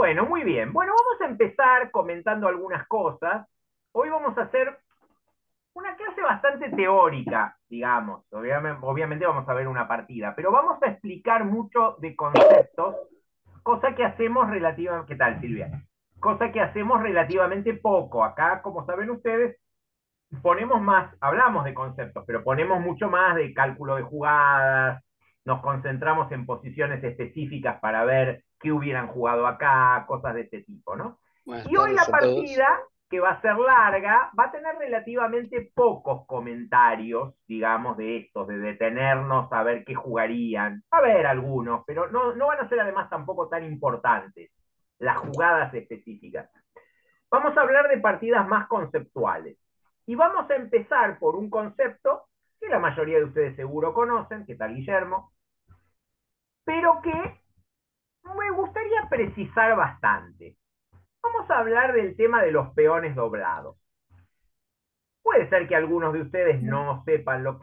Bueno, muy bien. Bueno, vamos a empezar comentando algunas cosas. Hoy vamos a hacer una clase bastante teórica, digamos. Obviamente vamos a ver una partida, pero vamos a explicar mucho de conceptos, cosa que hacemos relativamente... ¿Qué tal, Silvia? Cosa que hacemos relativamente poco. Acá, como saben ustedes, ponemos más, hablamos de conceptos, pero ponemos mucho más de cálculo de jugadas, nos concentramos en posiciones específicas para ver qué hubieran jugado acá, cosas de este tipo, ¿no? Buenas Y hoy la tardes a todos. partida, que va a ser larga, va a tener relativamente pocos comentarios, digamos, de estos, de detenernos a ver qué jugarían. A ver algunos, pero no van a ser además tampoco tan importantes las jugadas específicas. Vamos a hablar de partidas más conceptuales. Y vamos a empezar por un concepto que la mayoría de ustedes seguro conocen, que tal Guillermo, pero que me gustaría precisar bastante. Vamos a hablar del tema de los peones doblados. Puede ser que algunos de ustedes no sepan a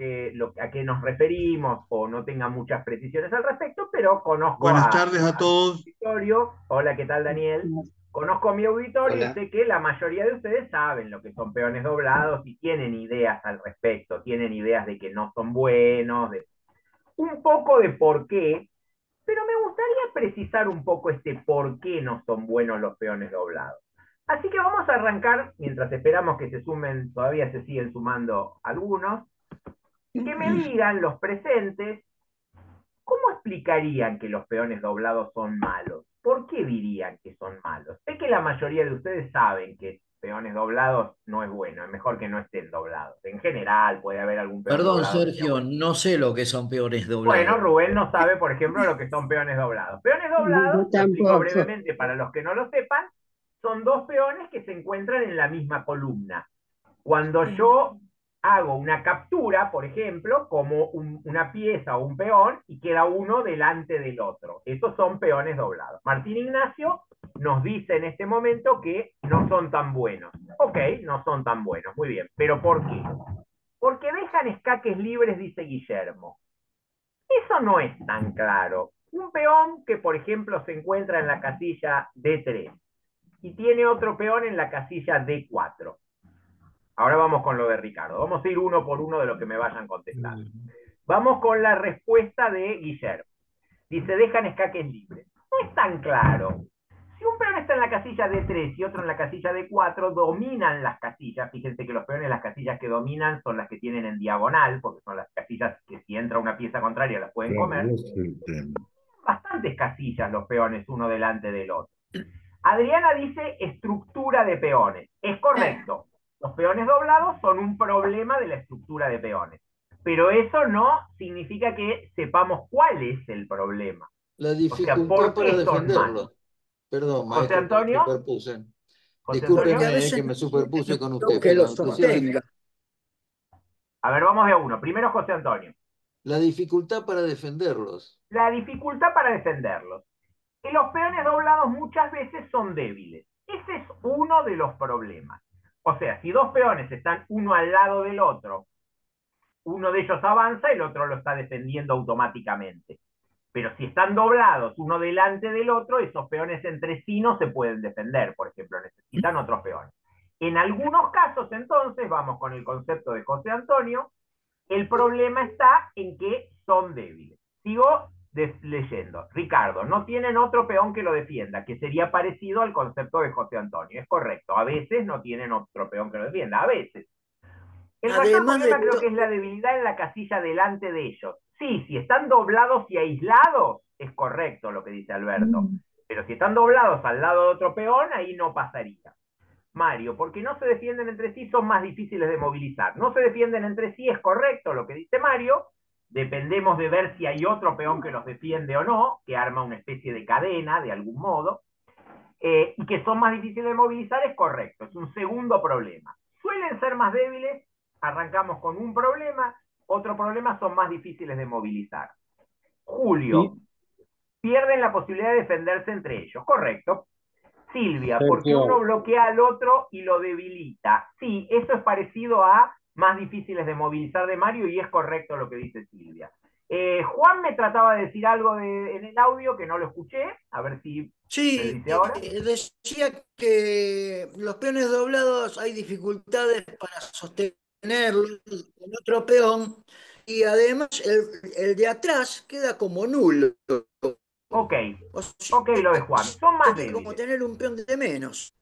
qué nos referimos o no tengan muchas precisiones al respecto, pero conozco Buenas tardes a a mi todos. auditorio. Hola, ¿qué tal, Daniel? Conozco a mi auditorio y Hola. sé que la mayoría de ustedes saben lo que son peones doblados y tienen ideas al respecto, tienen ideas de que no son buenos, de un poco de por qué, pero me gustaría precisar un poco este por qué no son buenos los peones doblados. Así que vamos a arrancar, mientras esperamos que se sumen, todavía se siguen sumando algunos, que me digan los presentes, ¿cómo explicarían que los peones doblados son malos? ¿Por qué dirían que son malos? Sé que la mayoría de ustedes saben que peones doblados no es bueno, es mejor que no estén doblados. En general puede haber algún peón Perdón, doblado que sea Sergio, bueno. no sé lo que son peones Bueno, doblados. Rubén no sabe, por ejemplo, lo que son peones doblados. Peones Yo doblados, lo explico tampoco. brevemente para los que no lo sepan, son dos peones que se encuentran en la misma columna. Cuando yo hago una captura, por ejemplo, como una pieza o un peón, y queda uno delante del otro. Estos son peones doblados. Martín Ignacio nos dice en este momento que no son tan buenos. Ok, no son tan buenos, muy bien. ¿Pero por qué? Porque dejan escaques libres, dice Guillermo. Eso no es tan claro. Un peón que, por ejemplo, se encuentra en la casilla D3 y tiene otro peón en la casilla D4. Ahora vamos con lo de Ricardo. Vamos a ir uno por uno de lo que me vayan contestando. Vamos con la respuesta de Guillermo. Dice, dejan escaques libres. No es tan claro. Si un peón está en la casilla D3 y otro en la casilla D4, dominan las casillas. Fíjense que los peones, las casillas que dominan son las que tienen en diagonal, porque son las casillas que si entra una pieza contraria las pueden Claro, comer. ese es el tema. Bastantes casillas los peones uno delante del otro. Adriana dice estructura de peones. Es correcto. Los peones doblados son un problema de la estructura de peones. Pero eso no significa que sepamos cuál es el problema. La O sea, dificultad ¿por para qué son malos? defenderlo. Perdón, José maestro, que me Antonio, superpuse. José Porque a Antonio. Discúlpeme, veces que me superpuse con no usted, que lo pero decime sostenga. A ver, vamos de a uno. Primero José Antonio. la dificultad para defenderlos. La dificultad para defenderlos. Y los peones doblados muchas veces son débiles. Ese es uno de los problemas. O sea, si dos peones están uno al lado del otro, uno de ellos avanza, el otro lo está defendiendo automáticamente. Pero si están doblados uno delante del otro, esos peones entre sí no se pueden defender, por ejemplo, necesitan otros peones. En algunos casos, entonces, vamos con el concepto de José Antonio, el problema está en que son débiles. Sigo leyendo. Ricardo, no tienen otro peón que lo defienda, que sería parecido al concepto de José Antonio. Es correcto. A veces no tienen otro peón que lo defienda. A veces. El mayor Además de problema creo que to- es la debilidad en la casilla delante de ellos. Sí, si están doblados y aislados, es correcto lo que dice Alberto. Pero si están doblados al lado de otro peón, ahí no pasaría. Mario, porque no se defienden entre sí, son más difíciles de movilizar. No se defienden entre sí, es correcto lo que dice Mario. Dependemos de ver si hay otro peón que los defiende o no, que arma una especie de cadena de algún modo. Y que son más difíciles de movilizar, es correcto. Es un segundo problema. Suelen ser más débiles, arrancamos con un problema, otro problema son más difíciles de movilizar. Julio, Y pierden la posibilidad de defenderse entre ellos, correcto. Silvia, porque uno Sergio, bloquea al otro y lo debilita. Sí, eso es parecido a más difíciles de movilizar de Mario y es correcto lo que dice Silvia. Juan me trataba de decir algo en el audio que no lo escuché, a ver si me Sí, dice ahora. decía que los peones doblados hay dificultades para sostenerlos con otro peón y además el de atrás queda como nulo. Ok, O sea, ok lo de Juan, son más sería como débiles. tener un peón de menos.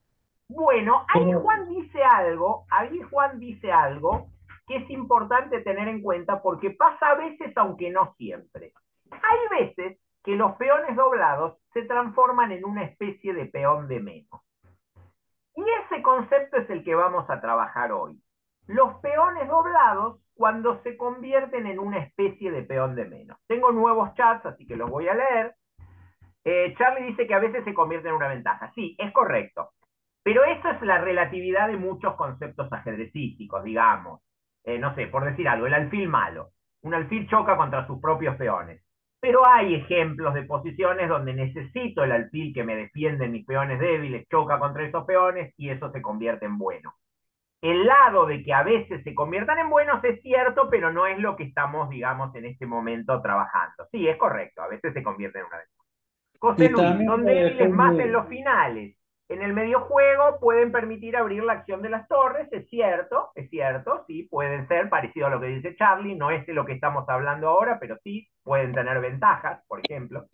Bueno, ahí Juan dice algo que es importante tener en cuenta porque pasa a veces, aunque no siempre. Hay veces que los peones doblados se transforman en una especie de peón de menos. Y ese concepto es el que vamos a trabajar hoy. Los peones doblados cuando se convierten en una especie de peón de menos. Tengo nuevos chats, así que los voy a leer. Charlie dice que a veces se convierte en una ventaja. Sí, es correcto. Pero eso es la relatividad de muchos conceptos ajedrecísticos, digamos. No sé, por decir algo, el alfil malo. Un alfil choca contra sus propios peones. Pero hay ejemplos de posiciones donde necesito el alfil que me defiende mis peones débiles, choca contra esos peones y eso se convierte en bueno. El lado de que a veces se conviertan en buenos es cierto, pero no es lo que estamos, digamos, en este momento trabajando. Sí, es correcto, a veces se convierten en una ventaja. José Y Luis, también son débiles más en depende, los finales. En el mediojuego pueden permitir abrir la acción de las torres, es cierto, sí, pueden ser parecido a lo que dice Charlie, no es de lo que estamos hablando ahora, pero sí pueden tener ventajas, por ejemplo.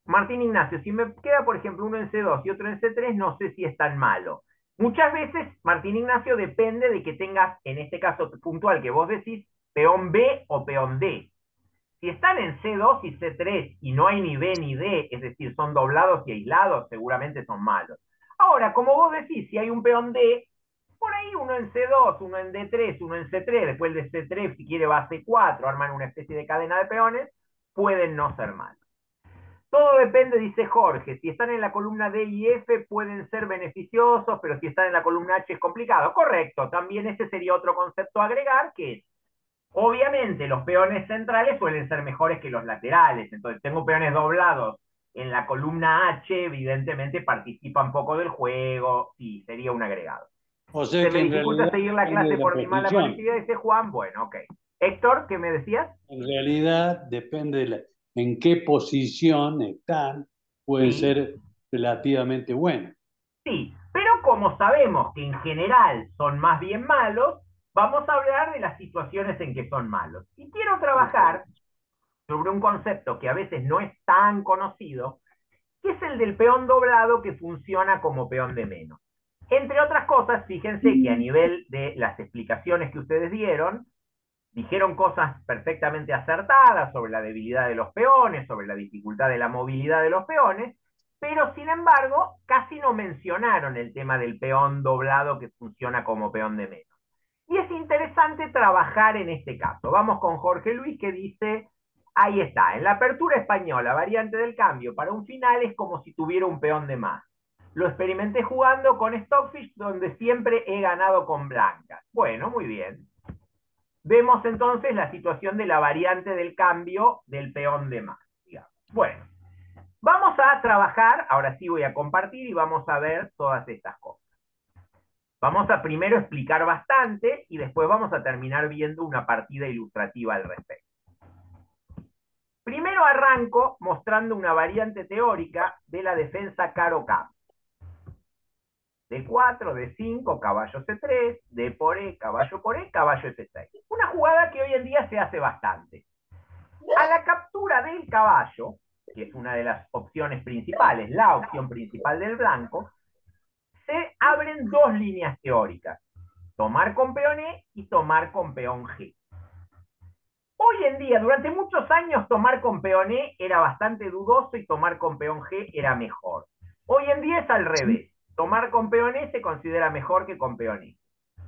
Martín Ignacio, si me queda, por ejemplo, uno en C2 y otro en C3, no sé si es tan malo. Muchas veces, Martín Ignacio, depende de que tengas, en este caso puntual que vos decís, peón B o peón D. Si están en C2 y C3 y no hay ni B ni D, es decir, son doblados y aislados, seguramente son malos. Ahora, como vos decís, si hay un peón D, por ahí uno en C2, uno en D3, uno en C3, después de C3, si quiere va a C4, arman una especie de cadena de peones, pueden no ser malos. Todo depende, dice Jorge. Si están en la columna D y F pueden ser beneficiosos, pero si están en la columna H es complicado. Correcto, también ese sería otro concepto a agregar, que es obviamente, los peones centrales suelen ser mejores que los laterales. Entonces, tengo peones doblados en la columna H, evidentemente participan poco del juego y sería un agregado. o sea Se me que en dificulta realidad seguir la depende clase de la por mi mala posición. conectividad, dice Juan. Bueno, ok. Héctor, ¿qué me decías? En realidad depende en qué posición están, pueden Sí, ser relativamente buenos. sí. Pero como sabemos que en general son más bien malos, vamos a hablar de las situaciones en que son malos. Y quiero trabajar sobre un concepto que a veces no es tan conocido, que es el del peón doblado que funciona como peón de menos. Entre otras cosas, fíjense que a nivel de las explicaciones que ustedes dieron, dijeron cosas perfectamente acertadas sobre la debilidad de los peones, sobre la dificultad de la movilidad de los peones, pero sin embargo, casi no mencionaron el tema del peón doblado que funciona como peón de menos. Y es interesante trabajar en este caso. Vamos con Jorge Luis que dice, ahí está, en la apertura española, variante del cambio para un final es como si tuviera un peón de más. Lo experimenté jugando con Stockfish, donde siempre he ganado con blancas. Bueno, muy bien. Vemos entonces la situación de la variante del cambio del peón de más. Digamos. Bueno, vamos a trabajar, ahora sí voy a compartir y vamos a ver todas estas cosas. Vamos a primero explicar bastante y después vamos a terminar viendo una partida ilustrativa al respecto. Primero arranco mostrando una variante teórica de la defensa caro-cam. D4, D5, caballo C3, D por E, caballo por E, caballo F6. Una jugada que hoy en día se hace bastante. A la captura del caballo, que es una de las opciones principales, la opción principal del blanco, se abren dos líneas teóricas. Tomar con peón E y tomar con peón G. Hoy en día, durante muchos años, tomar con peón E era bastante dudoso y tomar con peón G era mejor. Hoy en día es al revés. Tomar con peón E se considera mejor que con peón E,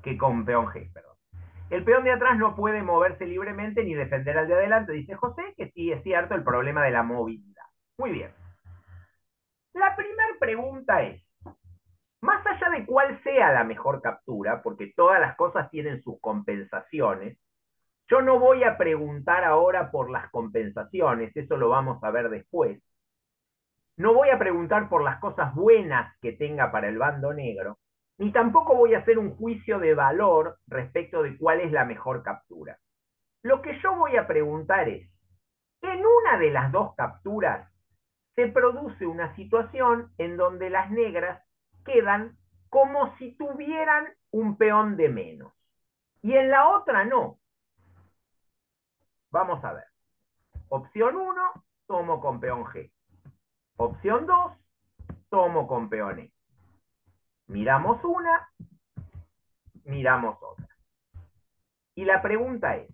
que con peón G, perdón. El peón de atrás no puede moverse libremente ni defender al de adelante, dice José, que sí es cierto el problema de la movilidad. Muy bien. La primera pregunta es, más allá de cuál sea la mejor captura, porque todas las cosas tienen sus compensaciones, yo no voy a preguntar ahora por las compensaciones, eso lo vamos a ver después. No voy a preguntar por las cosas buenas que tenga para el bando negro, ni tampoco voy a hacer un juicio de valor respecto de cuál es la mejor captura. Lo que yo voy a preguntar es, En una de las dos capturas se produce una situación en donde las negras quedan como si tuvieran un peón de menos. Y en la otra no. Vamos a ver. Opción 1, tomo con peón G. Opción 2, tomo con peón E. Miramos una, miramos otra. Y la pregunta es,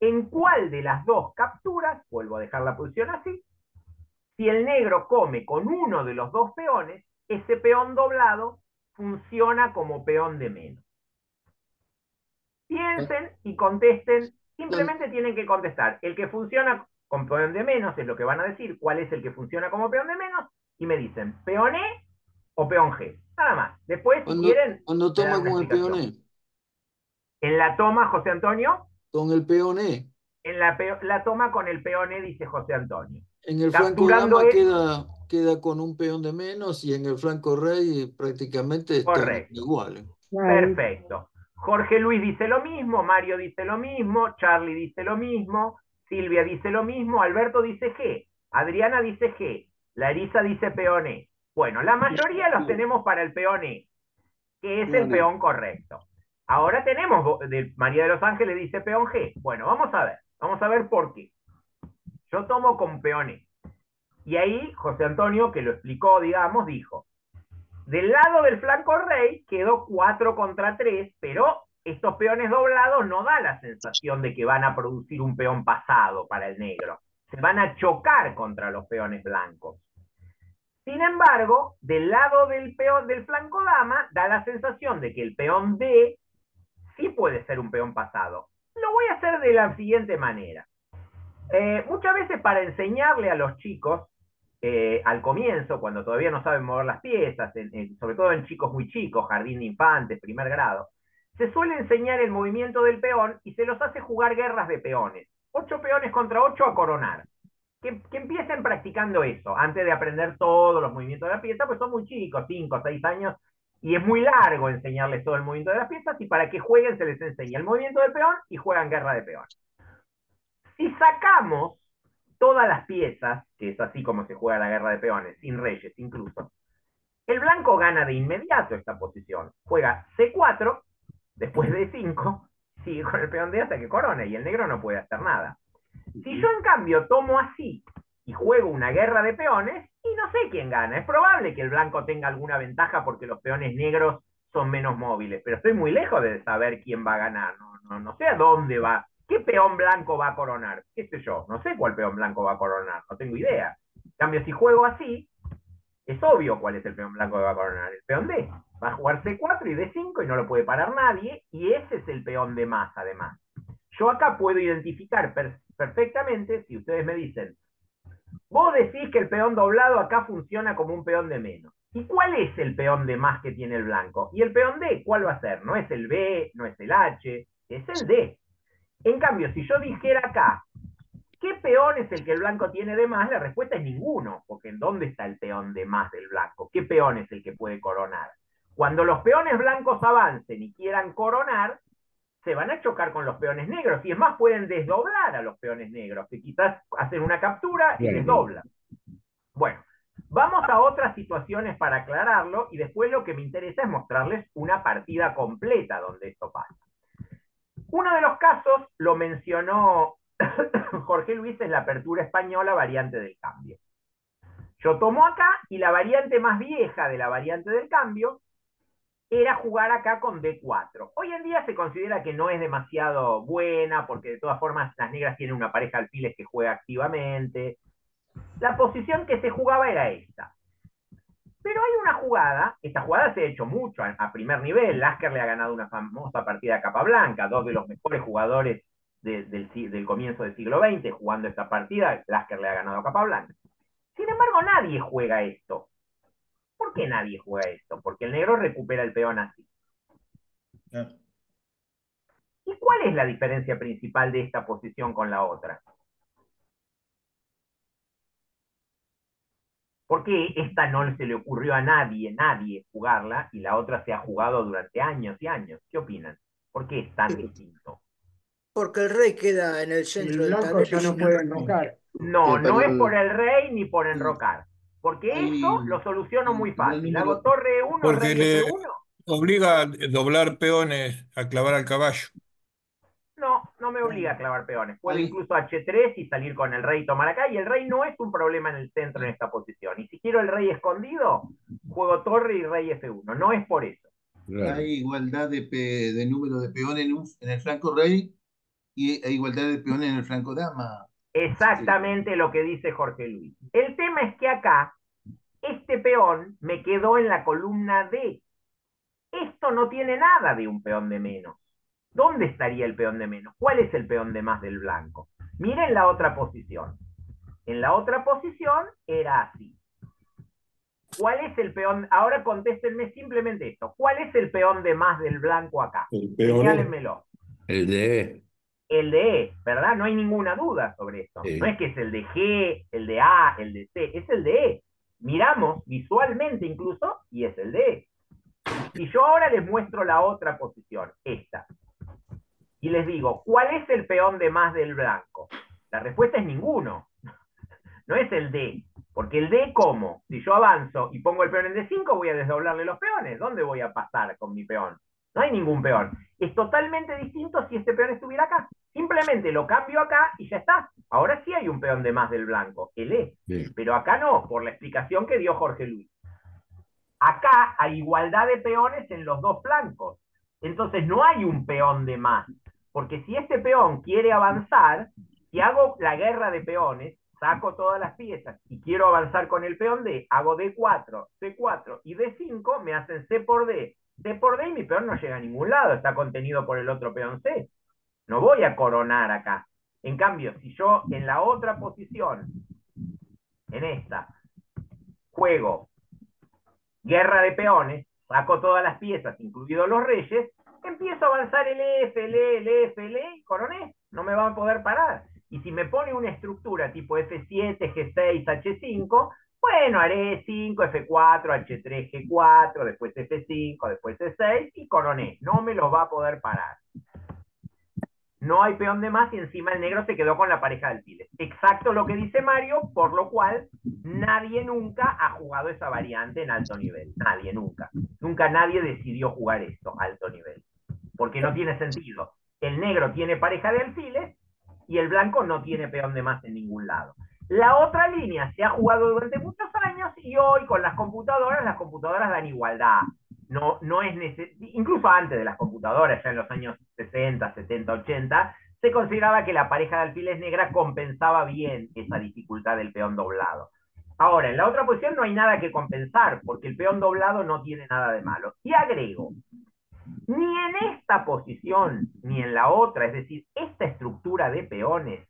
¿en cuál de las dos capturas, vuelvo a dejar la posición así, si el negro come con uno de los dos peones, ese peón doblado funciona como peón de menos? Piensen y contesten, simplemente tienen que contestar. El que funciona con peón de menos es lo que van a decir, cuál es el que funciona como peón de menos, y me dicen, ¿peón E o peón G? Nada más. Después, si quieren, Cuando me toma dan una con el peón explicación. E, En la toma, José Antonio, con el peón E. en la toma con el peón E, dice José Antonio. En el flanco Capturando dama E, queda con un peón de menos y en el flanco rey prácticamente están correcto. iguales. Perfecto. Jorge Luis dice lo mismo, Mario dice lo mismo, Charlie dice lo mismo, Silvia dice lo mismo, Alberto dice G, Adriana dice G, Larisa dice peón E. Bueno, la mayoría los tenemos para el peón E, que es el Peón E. peón correcto. Ahora tenemos, María de los Ángeles dice peón G. Bueno, vamos a ver por qué. Yo tomo con peón E. Y ahí José Antonio, que lo explicó, digamos, dijo, del lado del flanco rey quedó 4 contra 3, pero estos peones doblados no da la sensación de que van a producir un peón pasado para el negro. Se van a chocar contra los peones blancos. Sin embargo, del lado del peón del flanco dama da la sensación de que el peón D sí puede ser un peón pasado. Lo voy a hacer de la siguiente manera. Muchas veces para enseñarle a los chicos, al comienzo, cuando todavía no saben mover las piezas, sobre todo en chicos muy chicos, jardín de infantes, primer grado, se suele enseñar el movimiento del peón y se los hace jugar guerras de peones. 8 peones contra 8 a coronar. Que empiecen practicando eso, antes de aprender todos los movimientos de la pieza, pues son muy chicos, 5 o 6 años, y es muy largo enseñarles todo el movimiento de las piezas, y para que jueguen se les enseña el movimiento del peón y juegan guerra de peón. Si sacamos todas las piezas, que es así como se juega la guerra de peones, sin reyes incluso, el blanco gana de inmediato esta posición. Juega C4, después de 5, sigue con el peón D hasta que corona, y el negro no puede hacer nada. Si yo en cambio tomo así y juego una guerra de peones, y no sé quién gana, es probable que el blanco tenga alguna ventaja porque los peones negros son menos móviles, pero estoy muy lejos de saber quién va a ganar, no sé a dónde va, qué peón blanco va a coronar, qué sé yo, no sé cuál peón blanco va a coronar, no tengo idea. En cambio, si juego así, es obvio cuál es el peón blanco que va a coronar, el peón D. Va a jugar C4 y D5 y no lo puede parar nadie, y ese es el peón de más, además. Yo acá puedo identificar perfectamente, si ustedes me dicen, vos decís que el peón doblado acá funciona como un peón de menos. ¿Y cuál es el peón de más que tiene el blanco? ¿Y el peón D cuál va a ser? No es el B, no es el H, es el D. En cambio, si yo dijera acá, ¿qué peón es el que el blanco tiene de más? La respuesta es ninguno, porque ¿en dónde está el peón de más del blanco? ¿Qué peón es el que puede coronar? Cuando los peones blancos avancen y quieran coronar, se van a chocar con los peones negros, y es más, pueden desdoblar a los peones negros, que quizás hacen una captura y desdoblan. Bueno, vamos a otras situaciones para aclararlo, y después lo que me interesa es mostrarles una partida completa donde esto pasa. Uno de los casos lo mencionó Jorge Luis, en la apertura española, variante del cambio. Yo tomo acá, y la variante más vieja de la variante del cambio era jugar acá con D4. Hoy en día se considera que no es demasiado buena, porque de todas formas las negras tienen una pareja de alfiles que juega activamente. La posición que se jugaba era esta. Pero hay una jugada, esta jugada se ha hecho mucho a primer nivel. Lasker le ha ganado una famosa partida a Capablanca, dos de los mejores jugadores del comienzo del siglo XX jugando esta partida. Lasker le ha ganado a Capablanca. Sin embargo, nadie juega esto. ¿Por qué nadie juega esto? Porque el negro recupera el peón así. ¿Y cuál es la diferencia principal de esta posición con la otra? ¿Por qué esta no se le ocurrió a nadie jugarla, y la otra se ha jugado durante años y años? ¿Qué opinan? ¿Por qué es tan distinto? Porque el rey queda en el El centro del blanco tablero ya y no sin puede rey. enojar. No, no es por para el rey ni por enrocar. Porque eso Hay lo soluciono muy un gran fácil. Hago número. torre E1, Porque rey le F1. obliga a doblar peones a clavar al caballo. No, no me obliga a clavar peones. Puedo Hay, incluso H3 y salir con el rey y tomar acá. Y el rey no es un problema en el centro en esta posición. Y si quiero el rey escondido, juego torre y rey F1. No es por eso. claro. hay igualdad de número de peones en el flanco rey y hay igualdad de peones en el flanco dama. Sí. Exactamente lo que dice Jorge Luis. El tema es que acá, este peón me quedó en la columna D. Esto no tiene nada de un peón de menos. ¿Dónde estaría el peón de menos? ¿Cuál es el peón de más del blanco? Miren la otra posición. En la otra posición era así. ¿Cuál es el peón? Ahora contéstenme simplemente esto. ¿Cuál es el peón de más del blanco acá? El peor es. Señálenmelo. El de El de E, ¿verdad? No hay ninguna duda sobre esto. No es que es el de G, el de A, el de C, es el de E. Miramos visualmente incluso y es el de E. Si yo ahora les muestro la otra posición, esta, y les digo, ¿cuál es el peón de más del blanco? La respuesta es ninguno. No es el D. Porque el D, ¿cómo? Si yo avanzo y pongo el peón en D5, voy a desdoblarle los peones. ¿Dónde voy a pasar con mi peón? No hay ningún peón. Es totalmente distinto si este peón estuviera acá. Simplemente lo cambio acá y ya está. Ahora sí hay un peón de más del blanco, el E. sí, Pero acá no, por la explicación que dio Jorge Luis. Acá hay igualdad de peones en los dos flancos. Entonces no hay un peón de más. Porque si este peón quiere avanzar, si hago la guerra de peones, saco todas las piezas y quiero avanzar con el peón D, hago D4, C4 y D5, me hacen C por D. C por D y mi peón no llega a ningún lado, está contenido por el otro peón C. No voy a coronar acá. En cambio, si yo en la otra posición, en esta, juego guerra de peones, saco todas las piezas, incluidos los reyes, empiezo a avanzar el F, el E, el F, el E, y coroné, no me van a poder parar. Y si me pone una estructura tipo F7, G6, H5, bueno, haré 5, F4, H3, G4, después F5, después C6 y coroné. No me los va a poder parar. No hay peón de más y encima el negro se quedó con la pareja de alfiles. Exacto lo que dice Mario, por lo cual nadie nunca ha jugado esa variante en alto nivel. Nadie, nunca. Nunca nadie decidió jugar esto a alto nivel. Porque no tiene sentido. El negro tiene pareja de alfiles y el blanco no tiene peón de más en ningún lado. La otra línea se ha jugado durante muchos años y hoy con las computadoras dan igualdad. No es incluso antes de las computadoras, ya en los años 60, 70, 80, se consideraba que la pareja de alfiles negra compensaba bien esa dificultad del peón doblado. Ahora, en la otra posición no hay nada que compensar, porque el peón doblado no tiene nada de malo. Y agrego, ni en esta posición, ni en la otra, es decir, esta estructura de peones,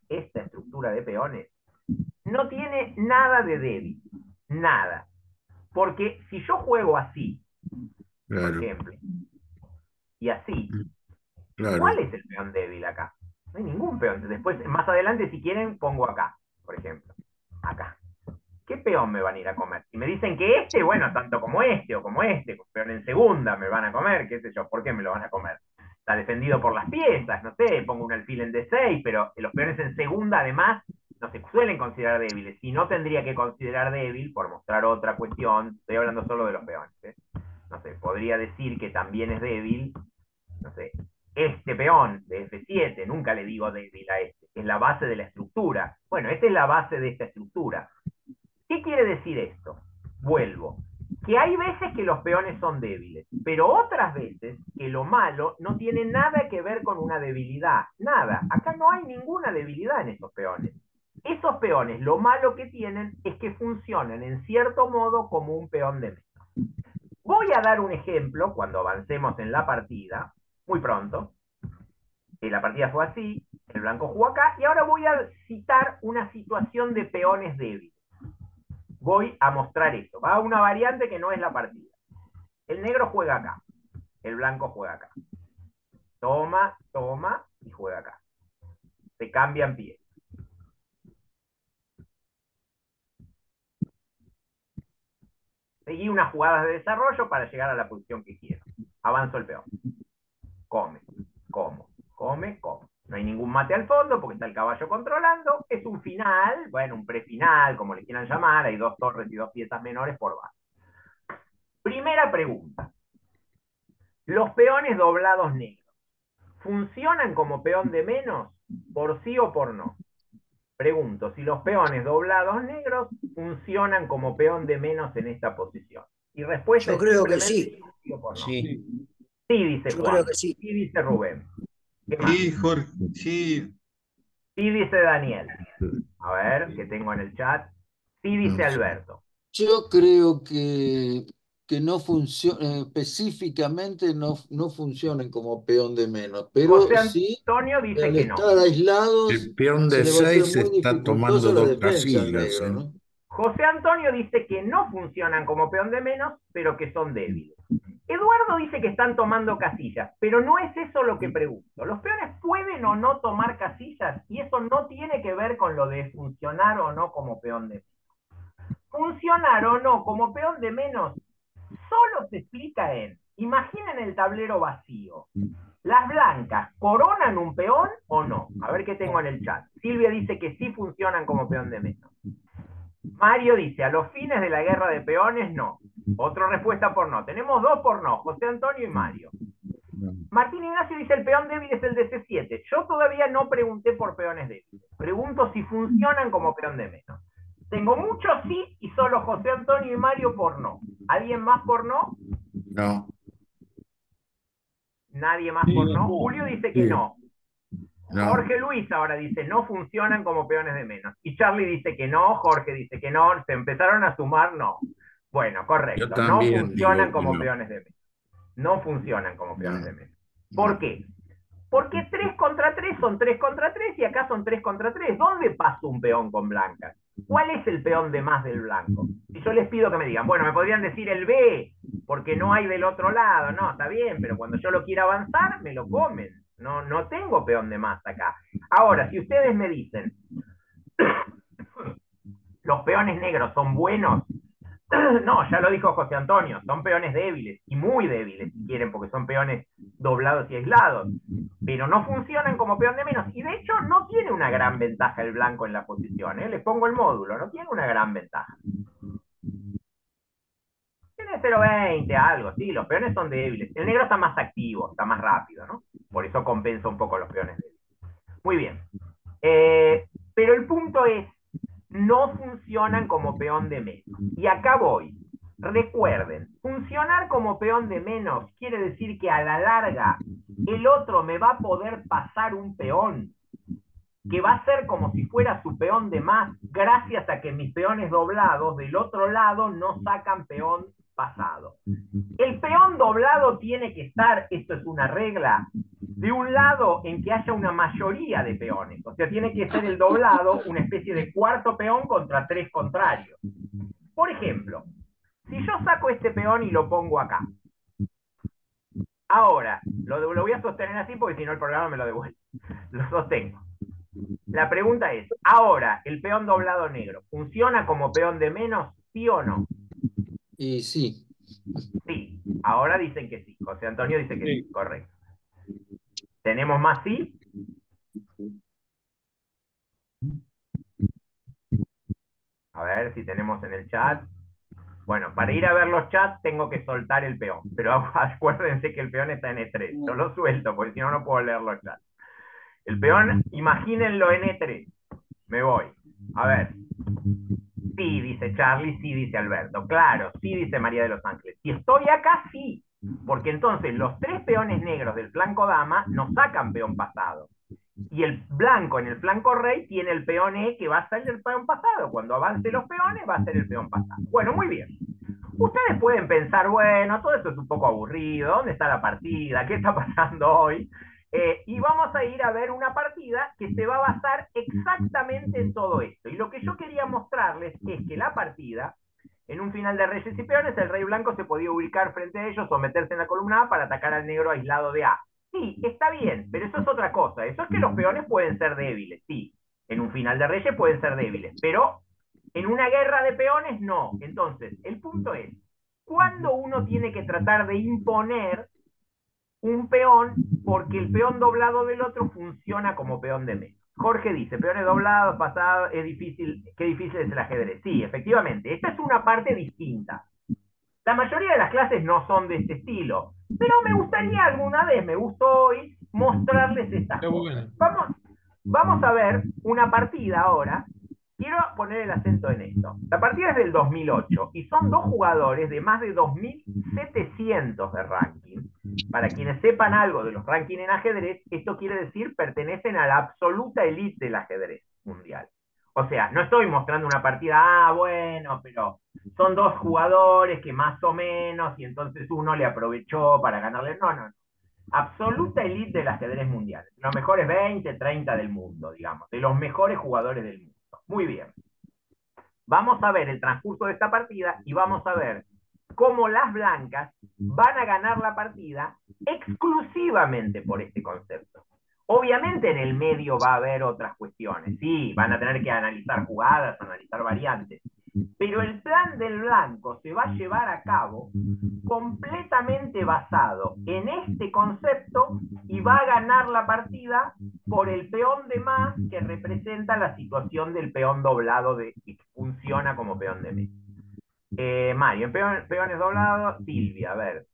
no tiene nada de débil, nada. Porque si yo juego así, por claro, ejemplo, y así, ¿cuál claro. es el peón débil acá? No hay ningún peón. Después, más adelante, si quieren, pongo acá, por ejemplo. Acá. ¿Qué peón me van a ir a comer? Si me dicen que este, bueno, tanto como este o como este, peón en segunda me van a comer, qué sé yo, ¿por qué me lo van a comer? Está defendido por las piezas, no sé, pongo un alfil en D6, pero los peones en segunda, además, no se suelen considerar débiles. Si no, tendría que considerar débil, por mostrar otra cuestión, estoy hablando solo de los peones, ¿eh? No sé, podría decir que también es débil, no sé, este peón de F7, nunca le digo débil a este, es la base de la estructura. Bueno, esta es la base de esta estructura. ¿Qué quiere decir esto? Vuelvo. Que hay veces que los peones son débiles, pero otras veces que lo malo no tiene nada que ver con una debilidad. Nada. Acá no hay ninguna debilidad en esos peones. Esos peones, lo malo que tienen es que funcionan en cierto modo como un peón de menos. Voy a dar un ejemplo cuando avancemos en la partida, muy pronto. La partida fue así, el blanco jugó acá, y ahora voy a citar una situación de peones débiles. Voy a mostrar esto. Va a una variante que no es la partida. El negro juega acá, el blanco juega acá. Toma, toma y juega acá. Se cambian pies. Seguí unas jugadas de desarrollo para llegar a la posición que quiero. Avanzo el peón. Come, como, come, como. No hay ningún mate al fondo porque está el caballo controlando. Es un final, bueno, un prefinal, como le quieran llamar. Hay 2 torres y 2 piezas menores por base. Primera pregunta. ¿Los peones doblados negros funcionan como peón de menos por sí o por no? Pregunto, si los peones doblados negros funcionan como peón de menos en esta posición. Y respuesta Yo es creo que simplemente sí. sí o por no. Sí. Sí, dice Yo Juan. creo que sí. Sí, dice Rubén. ¿Qué más? Sí, Jorge, sí. Sí, dice Daniel. A ver, ¿qué tengo en el chat? Sí, dice Alberto. Yo creo que no funciona, específicamente no funcionan como peón de menos, pero José sí Antonio dice al que no. estar aislados El peón se de le va a hacer 6 muy está dificultoso tomando la 2 defensa al casillas, negro, ¿eh? ¿no? José Antonio dice que no funcionan como peón de menos, pero que son débiles. Eduardo dice que están tomando casillas, pero no es eso lo que pregunto. ¿Los peones pueden o no tomar casillas? Y eso no tiene que ver con lo de funcionar o no como peón de menos. Funcionar o no como peón de menos solo se explica en, imaginen el tablero vacío. ¿Las blancas coronan un peón o no? A ver qué tengo en el chat. Silvia dice que sí funcionan como peón de menos. Mario dice, a los fines de la guerra de peones, no. Otra respuesta por no. Tenemos 2 por no, José Antonio y Mario. Martín Ignacio dice, el peón débil es el de C7. Yo todavía no pregunté por peones débiles. Pregunto si funcionan como peón de menos. Tengo muchos sí y solo José Antonio y Mario por no. ¿Alguien más por no? No. Nadie más Sí, por no. no. Julio dice que Sí. no. No. Jorge Luis ahora dice, no funcionan como peones de menos. Y Charlie dice que no, Jorge dice que no, se empezaron a sumar no. Bueno, Yo correcto, no también funcionan digo que como no. peones de menos. No funcionan como peones No. de menos. ¿Por No. qué? Porque 3 contra 3 son 3 contra 3 y acá son 3 contra 3. ¿Dónde pasa un peón con blancas? ¿Cuál es el peón de más del blanco? Si yo les pido que me digan, bueno, me podrían decir el B, porque no hay del otro lado. No, está bien, pero cuando yo lo quiera avanzar, me lo comen. No tengo peón de más acá. Ahora, si ustedes me dicen, los peones negros son buenos, no, ya lo dijo José Antonio, son peones débiles, y muy débiles si quieren, porque son peones doblados y aislados, pero no funcionan como peón de menos, y de hecho no tiene una gran ventaja el blanco en la posición, ¿eh? Les pongo el módulo, no tiene una gran ventaja. Tiene 0,20, algo, sí, los peones son débiles, el negro está más activo, está más rápido, ¿no? Por eso compensa un poco los peones débiles. Muy bien. Pero el punto es, no funcionan como peón de menos. Y acá voy. Recuerden, funcionar como peón de menos quiere decir que a la larga el otro me va a poder pasar un peón que va a ser como si fuera su peón de más, gracias a que mis peones doblados del otro lado no sacan peón pasado. El peón doblado tiene que estar, esto es una regla, de un lado en que haya una mayoría de peones. O sea, tiene que ser el doblado una especie de cuarto peón contra 3 contrarios. Por ejemplo, si yo saco este peón y lo pongo acá. Ahora, lo voy a sostener así porque si no el programa me lo devuelve. Lo sostengo. La pregunta es, ahora, el peón doblado negro, ¿funciona como peón de menos, sí o no? Y sí. Sí, ahora dicen que sí. José Antonio dice que sí, Sí. correcto. ¿Tenemos más sí? A ver si tenemos en el chat. Bueno, para ir a ver los chats tengo que soltar el peón, pero acuérdense que el peón está en E3. Yo lo suelto porque si no, no puedo leer los chats. El peón, imagínenlo en E3. Me voy. A ver. Sí, dice Charlie, sí, dice Alberto. Claro, sí, dice María de los Ángeles. Si estoy acá, sí. Porque entonces los 3 peones negros del flanco dama nos sacan peón pasado. Y el blanco en el flanco rey tiene el peón E que va a ser el peón pasado. Cuando avance los peones va a ser el peón pasado. Bueno, muy bien. Ustedes pueden pensar, bueno, todo esto es un poco aburrido. ¿Dónde está la partida? ¿Qué está pasando hoy? Y vamos a ir a ver una partida que se va a basar exactamente en todo esto. Y lo que yo quería mostrarles es que la partida, en un final de reyes y peones, el rey blanco se podía ubicar frente a ellos o meterse en la columna A para atacar al negro aislado de A. Sí, está bien, pero eso es otra cosa. Eso es que los peones pueden ser débiles, sí. En un final de reyes pueden ser débiles, pero en una guerra de peones no. Entonces, el punto es, ¿cuándo uno tiene que tratar de imponer un peón porque el peón doblado del otro funciona como peón de menos. Jorge dice, peones doblados, pasados, es difícil, qué difícil es el ajedrez. Sí, efectivamente, esta es una parte distinta. La mayoría de las clases no son de este estilo, pero me gustaría alguna vez, me gustó hoy, mostrarles estas cosas. Vamos a ver una partida ahora. Quiero poner el acento en esto. La partida es del 2008 y son dos jugadores de más de 2.700 de ranking. Para quienes sepan algo de los rankings en ajedrez, esto quiere decir pertenecen a la absoluta élite del ajedrez mundial. O sea, no estoy mostrando una partida, bueno, pero son dos jugadores que más o menos, y entonces uno le aprovechó para ganarle. No, no, no. Absoluta élite del ajedrez mundial. Los mejores 20, 30 del mundo, digamos. De los mejores jugadores del mundo. Muy bien. Vamos a ver el transcurso de esta partida y vamos a ver cómo las blancas van a ganar la partida exclusivamente por este concepto. Obviamente en el medio va a haber otras cuestiones, sí, van a tener que analizar jugadas, analizar variantes, pero el plan del blanco se va a llevar a cabo completamente basado en este concepto y va a ganar la partida por el peón de más que representa la situación del peón doblado que funciona como peón de menos. Mario, peones doblados, Silvia, a ver,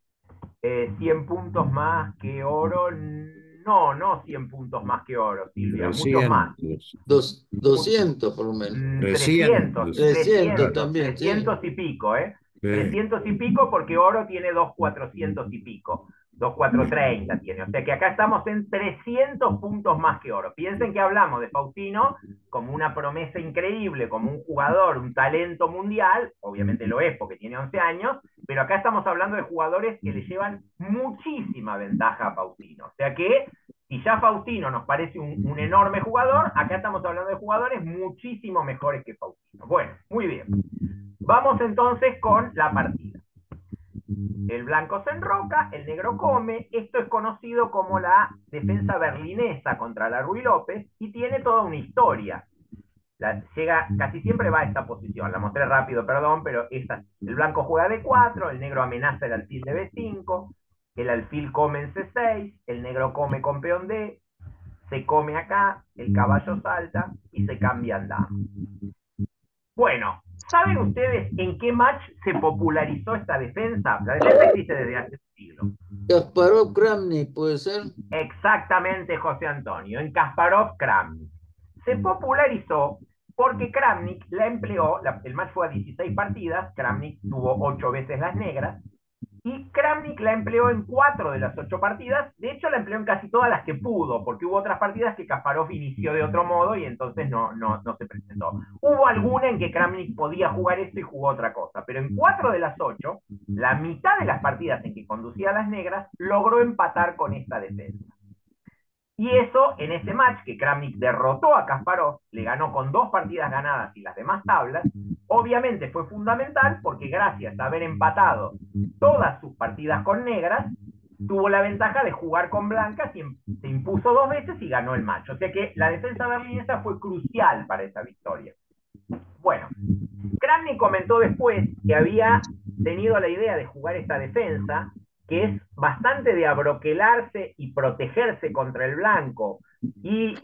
100 puntos más que oro, no 100 puntos más que oro, Silvia, muchos más. 200 por lo menos. 300 también, 300 y pico, 300 y pico porque oro tiene 2.400 y pico. 2.430 tiene, o sea que acá estamos en 300 puntos más que oro. Piensen que hablamos de Faustino como una promesa increíble, como un jugador, un talento mundial, obviamente lo es porque tiene 11 años, pero acá estamos hablando de jugadores que le llevan muchísima ventaja a Faustino. O sea que, si ya Faustino nos parece un enorme jugador, acá estamos hablando de jugadores muchísimo mejores que Faustino. Bueno, muy bien. Vamos entonces con la partida. El blanco se enroca, el negro come. Esto es conocido como la defensa berlinesa contra la Ruy López y tiene toda una historia. Casi siempre va a esta posición. La mostré rápido, perdón, pero el blanco juega D4, el negro amenaza el alfil de B5, el alfil come en C6, el negro come con peón D, se come acá, el caballo salta y se cambian damas. Bueno, ¿saben ustedes en qué match se popularizó esta defensa? La defensa existe desde hace un siglo. Kasparov-Kramnik, ¿puede ser? Exactamente, José Antonio, en Kasparov-Kramnik. Se popularizó porque Kramnik la empleó, el match fue a 16 partidas, Kramnik tuvo 8 veces las negras, y Kramnik la empleó en 4 de las 8 partidas. De hecho la empleó en casi todas las que pudo, porque hubo otras partidas que Kasparov inició de otro modo y entonces no se presentó. Hubo alguna en que Kramnik podía jugar esto y jugó otra cosa, pero en 4 de las 8, la mitad de las partidas en que conducía a las negras, logró empatar con esta defensa. Y eso, en ese match que Kramnik derrotó a Kasparov, le ganó con 2 partidas ganadas y las demás tablas, obviamente fue fundamental porque gracias a haber empatado todas sus partidas con negras, tuvo la ventaja de jugar con blancas y se impuso 2 veces y ganó el match. O sea que la defensa berlinesa fue crucial para esa victoria. Bueno, Kramnik comentó después que había tenido la idea de jugar esta defensa, que es bastante de abroquelarse y protegerse contra el blanco y,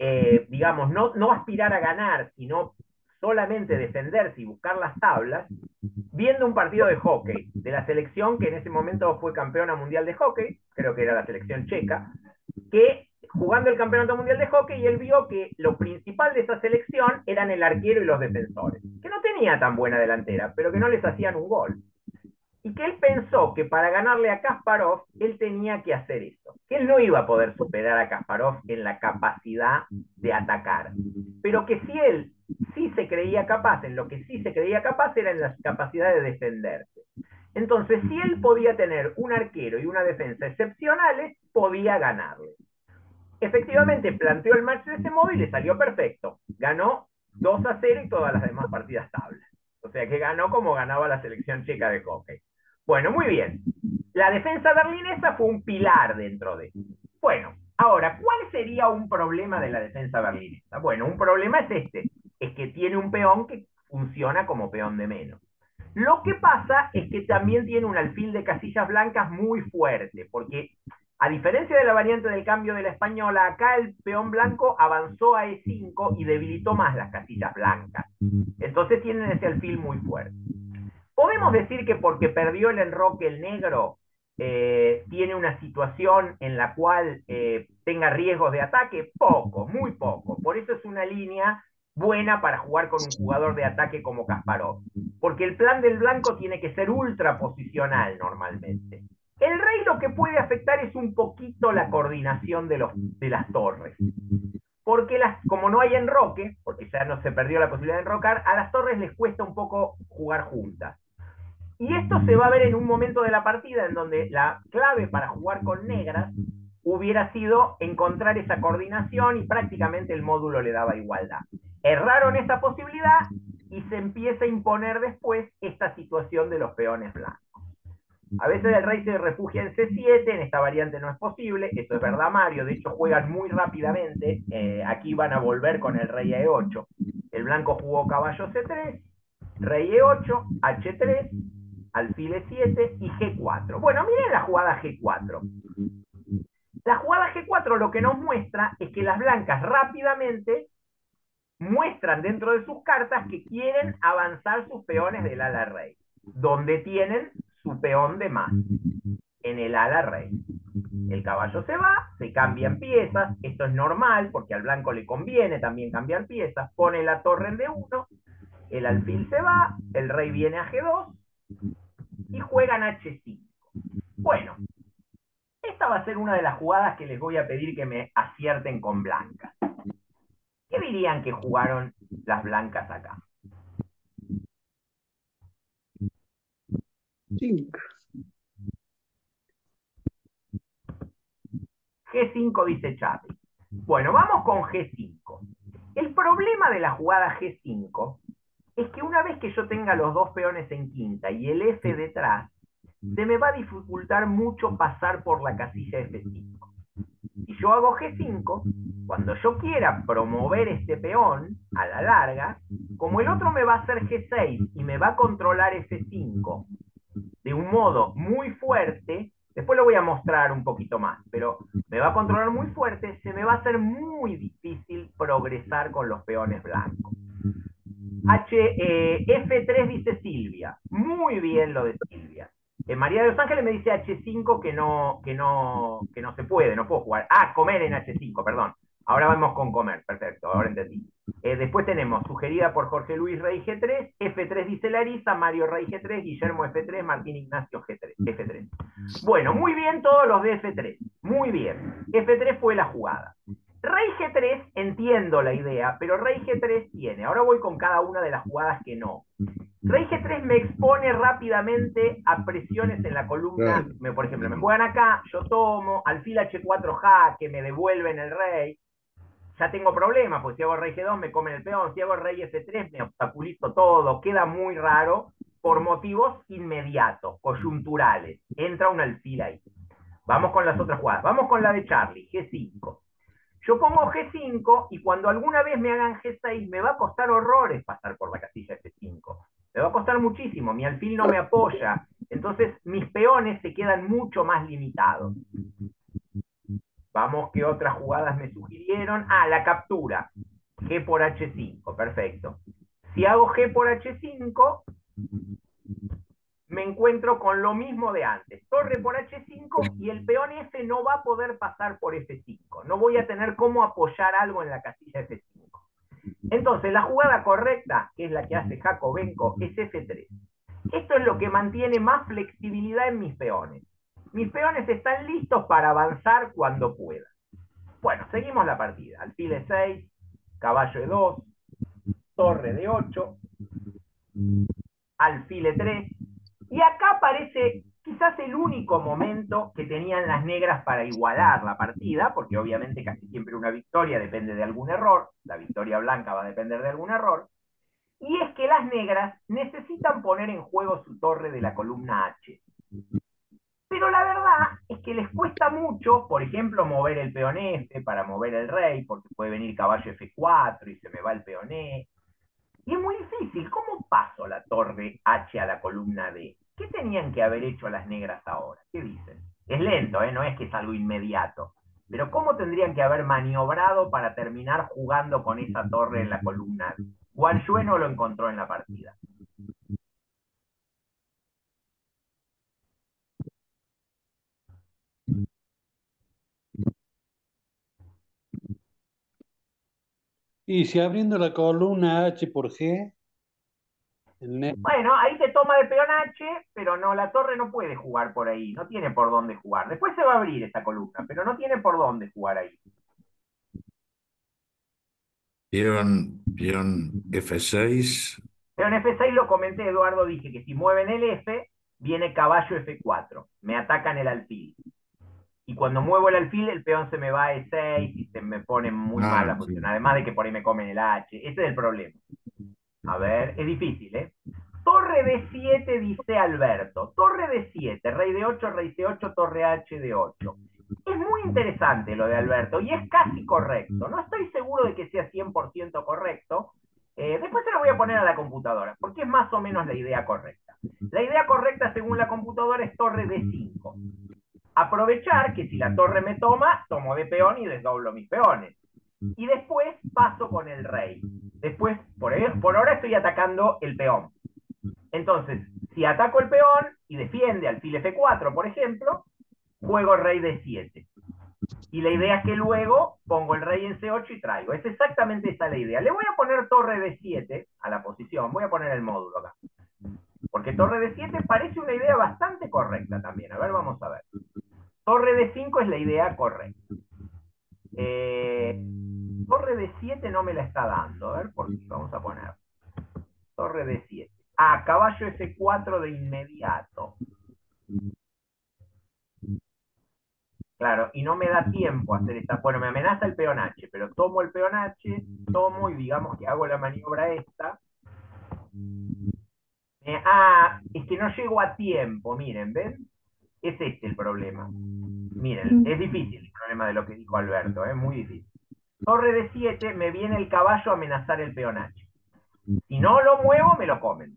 digamos, no aspirar a ganar, sino solamente defenderse y buscar las tablas, viendo un partido de hockey de la selección que en ese momento fue campeona mundial de hockey, creo que era la selección checa, que jugando el campeonato mundial de hockey, él vio que lo principal de esa selección eran el arquero y los defensores, que no tenía tan buena delantera, pero que no les hacían un gol. Y que él pensó que para ganarle a Kasparov, él tenía que hacer eso. Que él no iba a poder superar a Kasparov en la capacidad de atacar. Pero que si él sí se creía capaz, en lo que sí se creía capaz era en la capacidad de defenderse. Entonces, si él podía tener un arquero y una defensa excepcionales, podía ganarle. Efectivamente, planteó el match de ese modo y le salió perfecto. Ganó 2-0 y todas las demás partidas tablas. O sea que ganó como ganaba la selección checa de hockey. Bueno, muy bien. La defensa berlinesa fue un pilar dentro de... Bueno, ahora, ¿cuál sería un problema de la defensa berlinesa? Bueno, un problema es este. Es que tiene un peón que funciona como peón de menos. Lo que pasa es que también tiene un alfil de casillas blancas muy fuerte, porque A diferencia de la variante del cambio de la española, acá el peón blanco avanzó a E5 y debilitó más las casillas blancas. Entonces tienen ese alfil muy fuerte. Podemos decir que porque perdió el enroque el negro, tiene una situación en la cual tenga riesgos de ataque, poco, muy poco. Por eso es una línea buena para jugar con un jugador de ataque como Kasparov. Porque el plan del blanco tiene que ser ultra posicional normalmente. El rey lo que puede afectar es un poquito la coordinación de las torres. Porque como no hay enroque, porque ya no se perdió la posibilidad de enrocar, a las torres les cuesta un poco jugar juntas. Y esto se va a ver en un momento de la partida en donde la clave para jugar con negras hubiera sido encontrar esa coordinación y prácticamente el módulo le daba igualdad. Erraron esa posibilidad y se empieza a imponer después esta situación de los peones blancos. A veces el rey se refugia en C7, en esta variante no es posible, eso es verdad Mario, de hecho juegan muy rápidamente, aquí van a volver con el rey E8, el blanco jugó caballo C3, rey E8, H3, alfil E7 y G4. Bueno, miren la jugada G4. La jugada G4 lo que nos muestra es que las blancas rápidamente muestran dentro de sus cartas que quieren avanzar sus peones del ala rey, donde tienen su peón de más, en el ala rey. El caballo se va, se cambian piezas, esto es normal porque al blanco le conviene también cambiar piezas, pone la torre en D1, el alfil se va, el rey viene a G2 y juegan H5. Bueno, esta va a ser una de las jugadas que les voy a pedir que me acierten con blancas. ¿Qué dirían que jugaron las blancas acá? 5. G5 dice Charlie. Bueno, vamos con G5. El problema de la jugada G5 es que una vez que yo tenga los dos peones en quinta y el F detrás, se me va a dificultar mucho pasar por la casilla F5. Si yo hago G5, cuando yo quiera promover este peón a la larga, como el otro me va a hacer G6 y me va a controlar F5 de un modo muy fuerte, después lo voy a mostrar un poquito más, pero me va a controlar muy fuerte, se me va a hacer muy difícil progresar con los peones blancos. F3 dice Silvia, muy bien lo de Silvia. María de los Ángeles me dice H5 que no se puede, no puedo jugar. Comer en H5, perdón. Ahora vamos con comer, perfecto, ahora entendí. Después tenemos, sugerida por Jorge Luis, rey G3, F3 dice Larisa, Mario rey G3, Guillermo F3, Martín Ignacio G3, F3. Bueno, muy bien todos los de F3, muy bien. F3 fue la jugada. Rey G3, entiendo la idea, pero Rey G3 tiene, ahora voy con cada una de las jugadas que no. Rey G3 me expone rápidamente a presiones en la columna, por ejemplo, me juegan acá, yo tomo, alfil H4 jaque, me devuelven el rey, ya tengo problemas, porque si hago Rey G2 me comen el peón, si hago Rey F3 me obstaculizo todo, queda muy raro por motivos inmediatos, coyunturales, entra un alfil ahí. Vamos con las otras jugadas, vamos con la de Charlie, G5. Yo pongo G5 y cuando alguna vez me hagan G6 me va a costar horrores pasar por la casilla F5. Me va a costar muchísimo, mi alfil no me apoya, entonces mis peones se quedan mucho más limitados. Vamos, ¿qué otras jugadas me sugirieron? La captura. G por H5, perfecto. Si hago G por H5, me encuentro con lo mismo de antes. Torre por H5 y el peón F no va a poder pasar por F5. No voy a tener cómo apoyar algo en la casilla F5. Entonces, la jugada correcta, que es la que hace Jacobenko, es F3. Esto es lo que mantiene más flexibilidad en mis peones. Mis peones están listos para avanzar cuando puedan. Bueno, seguimos la partida. Alfil E6, caballo E2, torre D8, alfil E3. Y acá aparece quizás el único momento que tenían las negras para igualar la partida, porque obviamente casi siempre una victoria depende de algún error, la victoria blanca va a depender de algún error, y es que las negras necesitan poner en juego su torre de la columna H. Pero la verdad es que les cuesta mucho, por ejemplo, mover el peón F para mover el rey, porque puede venir caballo F4 y se me va el peón E. Y es muy difícil, ¿cómo paso la torre H a la columna D? ¿Qué tenían que haber hecho las negras ahora? ¿Qué dicen? Es lento, no es que es algo inmediato. Pero ¿cómo tendrían que haber maniobrado para terminar jugando con esa torre en la columna? Guanxue no lo encontró en la partida. Y si abriendo la columna H por G, el negro. Bueno, ahí se toma de peón H, pero no, la torre no puede jugar por ahí, no tiene por dónde jugar. Después se va a abrir esta columna, pero no tiene por dónde jugar ahí. Peón F6. Peón F6 lo comenté, Eduardo, dije que si mueven el F, viene caballo F4, me atacan el alfil. Y cuando muevo el alfil, el peón se me va a E6 y se me pone muy mal la posición. Sí. Además de que por ahí me comen el H. Ese es el problema. A ver, es difícil, ¿eh? Torre D7 dice Alberto. Torre D7, rey D8, rey C8, torre H D8. Es muy interesante lo de Alberto y es casi correcto. No estoy seguro de que sea 100% correcto. Después se lo voy a poner a la computadora, porque es más o menos la idea correcta. La idea correcta según la computadora es torre D5. Aprovechar que si la torre me toma, tomo de peón y desdoblo mis peones. Y después paso con el rey. Después, por ahora estoy atacando el peón. Entonces, si ataco el peón y defiende alfil F4, por ejemplo, juego rey D7. Y la idea es que luego pongo el rey en C8 y traigo. Es exactamente esa la idea. Le voy a poner torre D7 a la posición. Voy a poner el módulo acá. Porque torre D7 parece una idea bastante correcta también. A ver, vamos a ver. Torre D5 es la idea correcta. Torre D7 no me la está dando. A ver, ¿por qué? Vamos a poner. Torre D7. Ah, caballo F4 de inmediato. Claro, y no me da tiempo a hacer esta. Bueno, me amenaza el peón H, pero tomo el peón H, tomo y digamos que hago la maniobra esta. Es que no llego a tiempo, miren, ¿ven? Es este el problema. Miren, es difícil el problema de lo que dijo Alberto, es muy difícil. Torre de 7, me viene el caballo a amenazar el peón H. Si no lo muevo, me lo comen.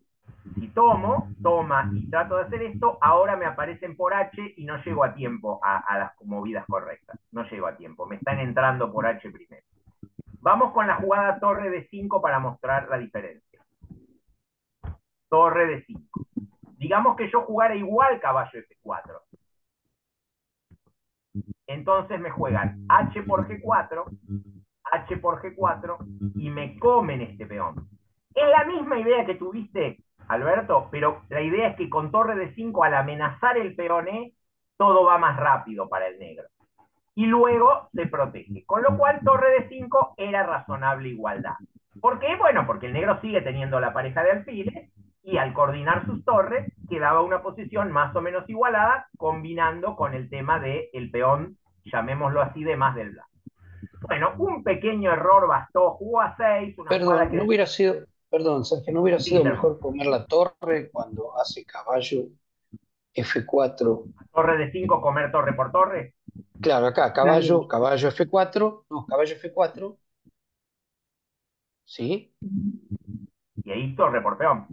Si tomo, toma y trato de hacer esto, ahora me aparecen por H y no llego a tiempo a las movidas correctas. No llego a tiempo, me están entrando por H primero. Vamos con la jugada torre de 5 para mostrar la diferencia. Torre de 5. Digamos que yo jugara igual caballo F4. Entonces me juegan H por G4, H por G4 y me comen este peón. Es la misma idea que tuviste, Alberto, pero la idea es que con torre de 5 al amenazar el peón E, todo va más rápido para el negro. Y luego se protege. Con lo cual torre de 5 era razonable igualdad. ¿Por qué? Bueno, porque el negro sigue teniendo la pareja de alfiles y al coordinar sus torres quedaba una posición más o menos igualada, combinando con el tema del peón, llamémoslo así, de más del blanco. Bueno, un pequeño error bastó, jugó a 6. Perdón, no hubiera sido, perdón, Sergio, ¿no hubiera sido Sí, mejor poner la torre cuando hace caballo F4? Torre de 5, comer torre por torre. Claro, acá, caballo F4, no, caballo F4, ¿sí? Y ahí torre por peón.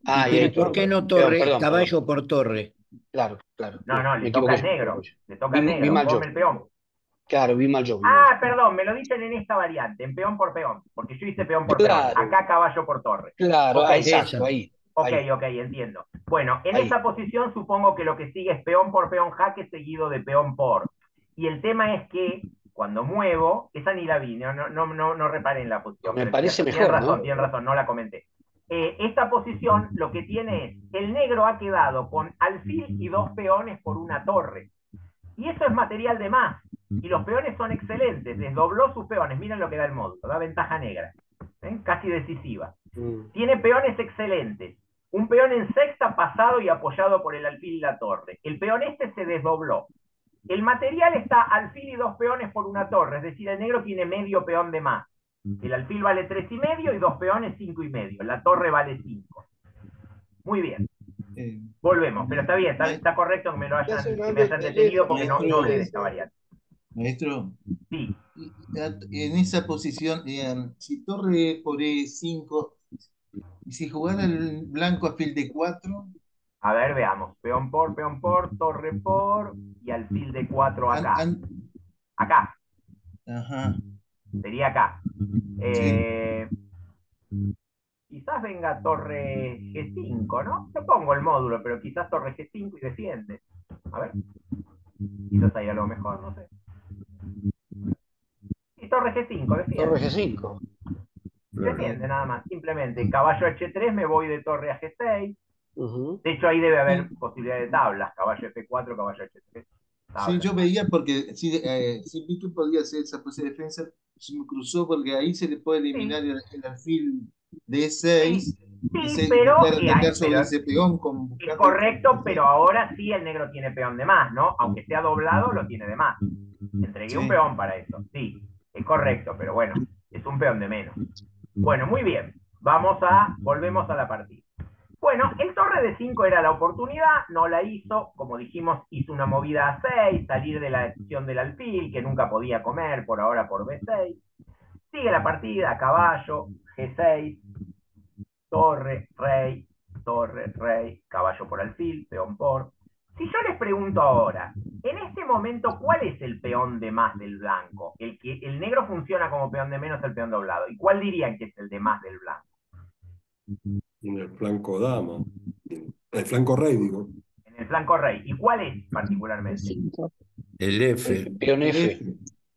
Ah, y Pero ahí ¿por qué no perdón, torre, perdón. caballo por torre? Claro, claro. No, Me le toca equivoqué al yo, me negro. equivoqué yo. Le toca al Vi negro, mal yo. come el peón. Claro, vi mal yo. Vi mal yo. Ah, perdón, me lo dicen en esta variante, en peón por peón, porque yo hice peón por Claro. peón. Acá caballo por torre. Claro, Ok, exacto, esa. ahí. Ok, ahí. ok, entiendo. Bueno, en Ahí. esa posición supongo que lo que sigue es peón por peón jaque seguido de peón por. Y el tema es que cuando muevo, esa ni la vi, no reparé en la posición. Me pero parece tienen mejor, razón, ¿no? tienen razón, no la comenté. Esta posición lo que tiene es, el negro ha quedado con alfil y 2 peones por una torre. Y eso es material de más. Y los peones son excelentes, desdobló sus peones, miren lo que da el módulo, da ventaja negra, casi decisiva. Tiene peones excelentes. Un peón en sexta pasado y apoyado por el alfil y la torre. El peón este se desdobló. El material está alfil y 2 peones por una torre, es decir, el negro tiene medio peón de más. El alfil vale 3,5 y 2 peones 5,5. La torre vale 5. Muy bien. Volvemos, pero está bien, está correcto que me hayan detenido porque no leí esta variante. Maestro, Sí. en esa posición, si torre por E5, y si jugara el blanco alfil D4, A ver, veamos. Peón por, torre por, y alfil de 4 acá. Acá, Ajá, sería acá. sí. Quizás venga torre G5, ¿no? Te pongo el módulo, pero quizás torre G5 y defiende. A ver. Quizás hay algo mejor, no sé. Y torre G5, Torre defiende. G5. Defiende nada más, simplemente. Caballo H3, me voy de torre a G6. Ujú. De hecho, ahí debe haber Sí, posibilidad de tablas. Caballo F4, caballo H3. sí, Tablas. yo veía porque sí, sí vi que podía hacer esa pose de defensa, se me cruzó porque ahí se le puede eliminar Sí, el alfil de sí, E6 sí, y pero, claro, atacar sobre ese peón con es buscando el correcto, pero F6. ahora sí el negro tiene peón de más, ¿no? Aunque sea doblado, lo tiene de más. Entregué un Sí. peón para eso, sí, es correcto, pero bueno, es un peón de menos. Bueno, muy bien, volvemos a la partida. Bueno, el torre de 5 era la oportunidad, no la hizo, como dijimos, hizo una movida a 6, salir de la acción del alfil, que nunca podía comer por ahora por B6. Sigue la partida, caballo, G6, torre, rey, caballo por alfil, peón por. Si yo les pregunto ahora, en este momento, ¿cuál es el peón de más del blanco? El negro funciona como peón de menos el peón doblado. ¿Y cuál dirían que es el de más del blanco? En el flanco dama. El flanco rey, digo. En el flanco rey. ¿Y cuál es particularmente? El F. Peón El F. F.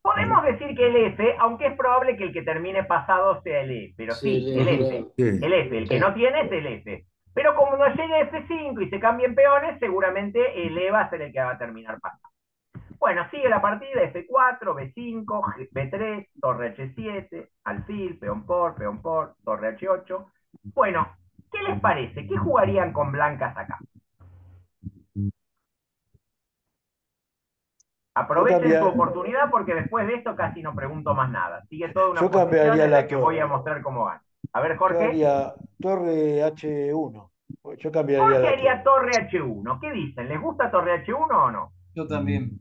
Podemos decir que el F, aunque es probable que el que termine pasado sea el E, pero sí, el F. Sí. El F, el que Sí. no tiene es el F. Pero como no llegue F5 y se cambien peones, seguramente el E va a ser el que va a terminar pasando. Bueno, sigue la partida, F4, B5, B3, torre H7, alfil, peón por, torre H8. Bueno, ¿qué les parece? ¿Qué jugarían con blancas acá? Aprovechen su oportunidad porque después de esto casi no pregunto más nada. Sigue toda una Yo posición cambiaría en la la que voy a torre. mostrar cómo van. A ver, Yo Jorge. haría torre H1. Yo cambiaría Jorge la haría torre. torre H1. ¿Qué dicen? ¿Les gusta torre H1 o no? Yo también.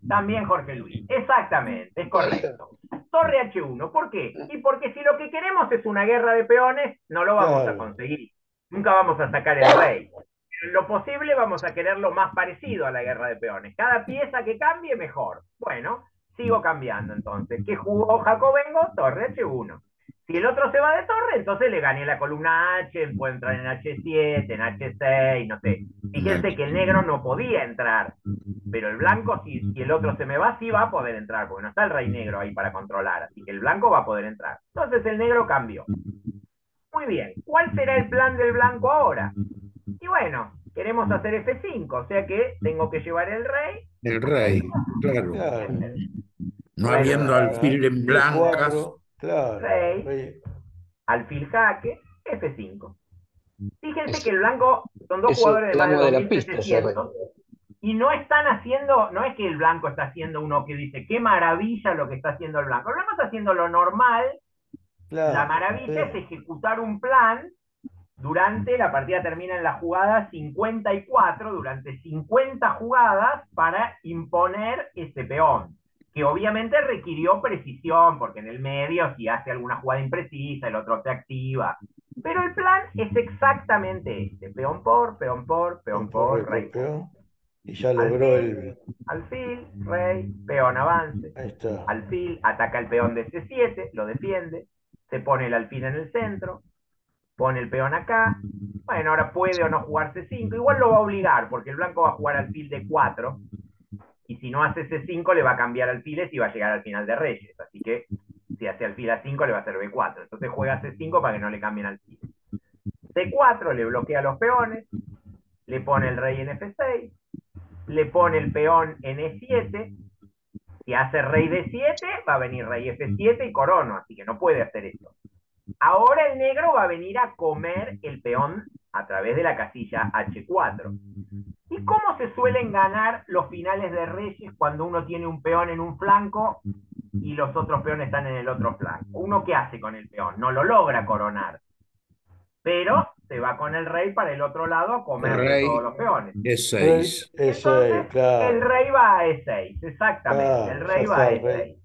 También Jorge Luis. Exactamente, es correcto. Torre H1. ¿Por qué? Y porque si lo que queremos es una guerra de peones, no lo vamos a Claro. conseguir. Nunca vamos a sacar el rey. En lo posible vamos a querer lo más parecido a la guerra de peones. Cada pieza que cambie, mejor. Bueno, sigo cambiando entonces. ¿Qué jugó Jacobengo? Torre H1. Si el otro se va de torre, entonces le gané la columna H, puede entrar en H7, en H6, no sé. Fíjense que el negro no podía entrar, pero el blanco, si el otro se me va, sí va a poder entrar, porque no está el rey negro ahí para controlar, así que el blanco va a poder entrar. Entonces el negro cambió. Muy bien, ¿cuál será el plan del blanco ahora? Y bueno, queremos hacer F5, o sea que tengo que llevar el rey. El rey, claro. Claro. No Rey, habiendo alfil en blancas. D4. Claro. Rey, Rey. alfil jaque, F5. Fíjense que el blanco son dos Es jugadores de el más de amo de la pista, ese rey. 2.700 y no están haciendo, no es que el blanco está haciendo uno que dice, qué maravilla lo que está haciendo el blanco. El blanco está haciendo lo normal. La Claro. maravilla es ejecutar un plan durante, la partida termina en la jugada 54, durante 50 jugadas para imponer ese peón, que obviamente requirió precisión, porque en el medio si hace alguna jugada imprecisa, el otro se activa. Pero el plan es exactamente este, peón por, Rey rey por por. peón. Y ya logró el. Alfil, rey, peón avance. Ahí está. Alfil ataca el peón de C7, lo defiende, se pone el alfil en el centro, pone el peón acá. Bueno, ahora puede o no jugar C5, igual lo va a obligar, porque el blanco va a jugar alfil de 4, y si no hace C5 le va a cambiar alfiles y va a llegar al final de reyes, así que si hace alfil a 5 le va a hacer B4, entonces juega C5 para que no le cambien alfiles. C4 le bloquea los peones, le pone el rey en F6, le pone el peón en E7, si hace rey D7 va a venir rey F7 y corono, así que no puede hacer eso. Ahora el negro va a venir a comer el peón a través de la casilla H4. ¿Y cómo se suelen ganar los finales de reyes cuando uno tiene un peón en un flanco y los otros peones están en el otro flanco? ¿Uno qué hace con el peón? No lo logra coronar, pero se va con el rey para el otro lado a comerse todos los peones. E6. E6, Entonces, claro. el rey va a E6, exactamente, Claro, el ya rey va está a el E6. rey.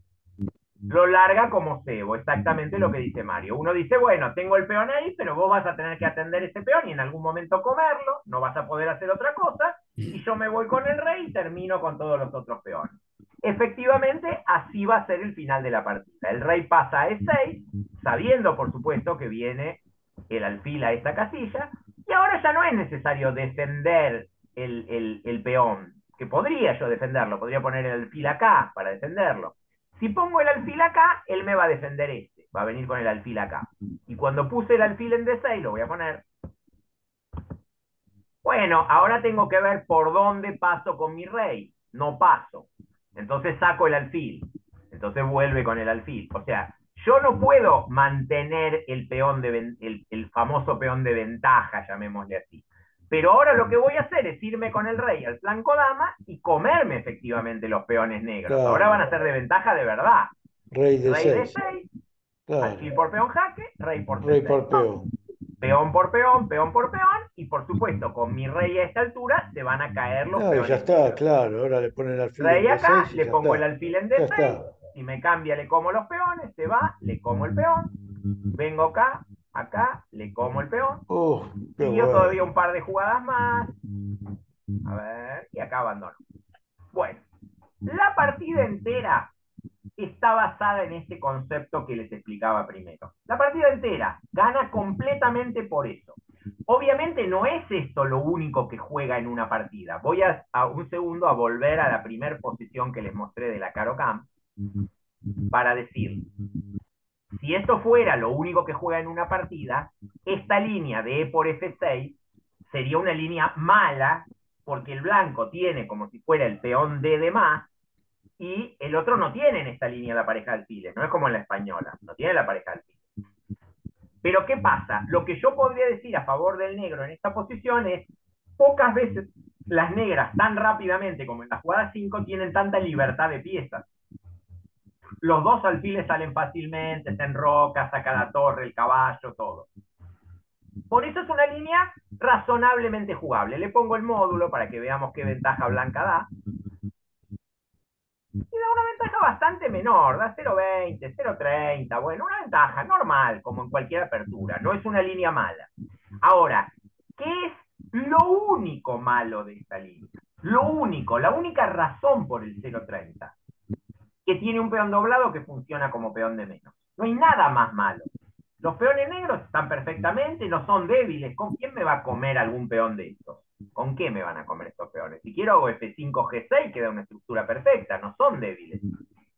lo larga como cebo, exactamente lo que dice Mario. Uno dice, bueno, tengo el peón ahí, pero vos vas a tener que atender ese peón y en algún momento comerlo, no vas a poder hacer otra cosa, y yo me voy con el rey y termino con todos los otros peones. Efectivamente, así va a ser el final de la partida. El rey pasa a E6, sabiendo, por supuesto, que viene el alfil a esta casilla, y ahora ya no es necesario defender el peón, que podría yo defenderlo, podría poner el alfil acá para defenderlo. Si pongo el alfil acá, él me va a defender este, va a venir con el alfil acá. Y cuando puse el alfil en D6, lo voy a poner. Bueno, ahora tengo que ver por dónde paso con mi rey. No paso. Entonces saco el alfil. Entonces vuelve con el alfil. O sea, yo no puedo mantener el peón de el famoso peón de ventaja, llamémosle así. Pero ahora lo que voy a hacer es irme con el rey al flanco dama y comerme efectivamente los peones negros. Claro. Ahora van a ser de ventaja de verdad. Rey de Rey de 6. 6, Claro. alfil por peón jaque, rey por Rey C6. por peón. Peón por peón, peón por peón, y por supuesto, con mi rey a esta altura se van a caer los No, y ya peones está, negros. claro. Ahora le ponen el alfil Rey en acá, D6 y le ya pongo el está. alfil en Ya D6, está. si me cambia le como los peones, se va, le como el peón, vengo acá, le como el peón, Qué y yo todavía bueno. un par de jugadas más, a ver, y acá abandono. Bueno, la partida entera está basada en este concepto que les explicaba primero. La partida entera gana completamente por eso. Obviamente no es esto lo único que juega en una partida. Voy a un segundo a volver a la primera posición que les mostré de la Caro Camp para decir, si esto fuera lo único que juega en una partida, esta línea de E por F6 sería una línea mala porque el blanco tiene como si fuera el peón D de más y el otro no tiene en esta línea la pareja de alfiles, no es como en la española, no tiene la pareja de alfiles. Pero ¿qué pasa? Lo que yo podría decir a favor del negro en esta posición es, pocas veces las negras tan rápidamente como en la jugada 5 tienen tanta libertad de piezas. Los dos alfiles salen fácilmente, se enroca, saca la torre, el caballo, todo. Por eso es una línea razonablemente jugable. Le pongo el módulo para que veamos qué ventaja blanca da. Y da una ventaja bastante menor, da 0,20, 0,30, bueno, una ventaja normal, como en cualquier apertura, no es una línea mala. Ahora, ¿qué es lo único malo de esta línea? Lo único, la única razón por el 0,30, que tiene un peón doblado que funciona como peón de menos. No hay nada más malo. Los peones negros están perfectamente, no son débiles. ¿Con quién me va a comer algún peón de estos? ¿Con qué me van a comer estos peones? Si quiero hago F5, G6, que da una estructura perfecta, no son débiles.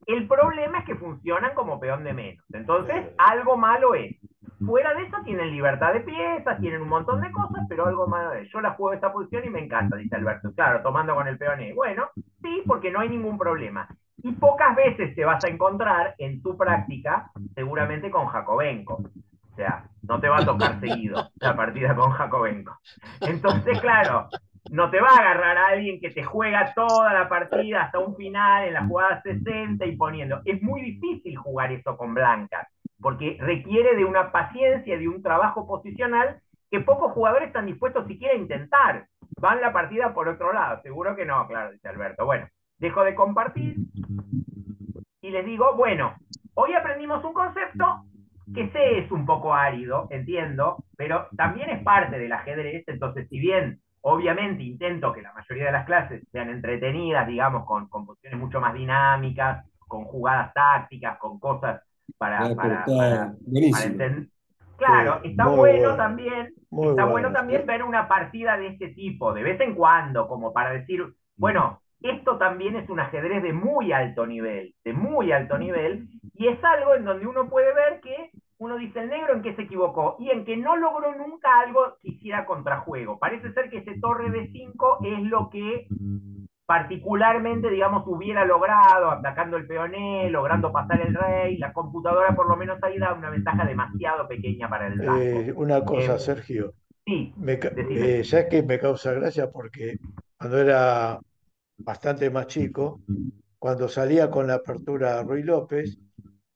El problema es que funcionan como peón de menos. Entonces, algo malo es. Fuera de eso tienen libertad de piezas, tienen un montón de cosas, pero algo malo es. Yo la juego esta posición y me encanta, dice Alberto. Claro, tomando con el peón E. Bueno, sí, porque no hay ningún problema. Y pocas veces te vas a encontrar en tu práctica, seguramente con Jacobenko. O sea, no te va a tocar seguido la partida con Jacobenko. Entonces, claro, no te va a agarrar a alguien que te juega toda la partida hasta un final en la jugada 60 y poniendo. Es muy difícil jugar eso con blancas, porque requiere de una paciencia, de un trabajo posicional que pocos jugadores están dispuestos siquiera a intentar. Van la partida por otro lado. Seguro que no, claro, dice Alberto. Bueno, dejo de compartir y les digo, bueno, hoy aprendimos un concepto que sé es un poco árido, entiendo, pero también es parte del ajedrez, entonces si bien obviamente intento que la mayoría de las clases sean entretenidas, digamos, con posiciones mucho más dinámicas, con jugadas tácticas, con cosas para buenísimo. entender. Claro, Sí, está muy bueno bueno. también, Muy está bueno bueno. también ver una partida de este tipo, de vez en cuando, como para decir, bueno, esto también es un ajedrez de muy alto nivel, y es algo en donde uno puede ver que uno dice el negro en que se equivocó y en que no logró nunca algo que hiciera contrajuego. Parece ser que ese torre de 5 es lo que particularmente, digamos, hubiera logrado, atacando el peoné, logrando pasar el rey, la computadora por lo menos ahí da una ventaja demasiado pequeña para el blanco. Una cosa, Sergio, Sí, decime. ya que me causa gracia porque cuando era bastante más chico, cuando salía con la apertura Ruy López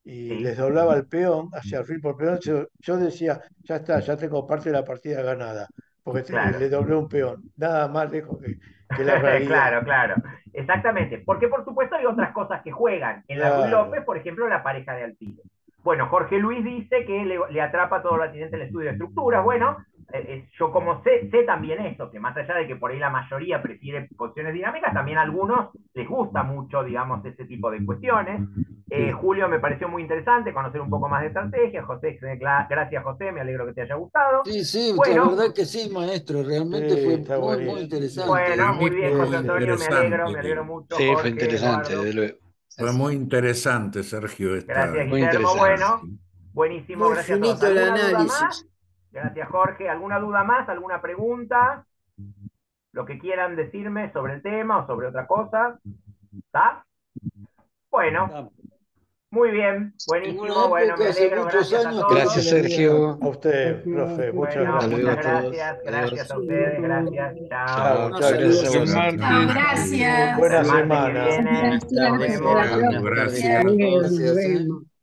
y Sí. les doblaba el peón hacia alfil por peón, yo decía, ya está, ya tengo parte de la partida ganada. porque Claro. le dobló un peón. Nada más lejos que la realidad. Claro, claro, exactamente. Porque por supuesto hay otras cosas que juegan. En la Ruy Claro. López, por ejemplo, la pareja de alfiles. Bueno, Jorge Luis dice que le atrapa todo lo atinente al estudio de estructuras. Bueno, yo como sé también eso, que más allá de que por ahí la mayoría prefiere posiciones dinámicas, también a algunos les gusta mucho, digamos, ese tipo de cuestiones. Julio, me pareció muy interesante conocer un poco más de estrategia. José, gracias José, me alegro que te haya gustado. Sí, sí, la Bueno, verdad que sí, maestro, realmente Sí, fue está muy, muy buenísimo. interesante. bueno, muy bien, Fue José Antonio, me interesante. alegro mucho. Sí, fue Jorge, interesante, Eduardo. desde luego. Fue muy interesante, Sergio, Gracias, Muy Guillermo. interesante. Bueno, buenísimo, Muy gracias a todos. finito el ¿Alguna duda más? análisis. Gracias, Jorge. ¿Alguna duda más? ¿Alguna pregunta? Lo que quieran decirme sobre el tema o sobre otra cosa. ¿Está? Bueno, muy bien, En buenísimo. una Bueno, me época, hace alegro, muchos gracias a años, todos. Gracias, Sergio. A usted, profe, muchas Bueno, Hasta gracias. luego a muchas todos. gracias. Adiós. Gracias a ustedes, gracias. Chao. Chao, No, chao, Gracias a chao. vos. Martín. Chao, gracias. Buena El martes que semana. viene. Buenas Gracias, Nos tardes. hasta vemos. la Chao, próxima. buenas tardes gracias. para Adiós, todos. nos Gracias, vemos.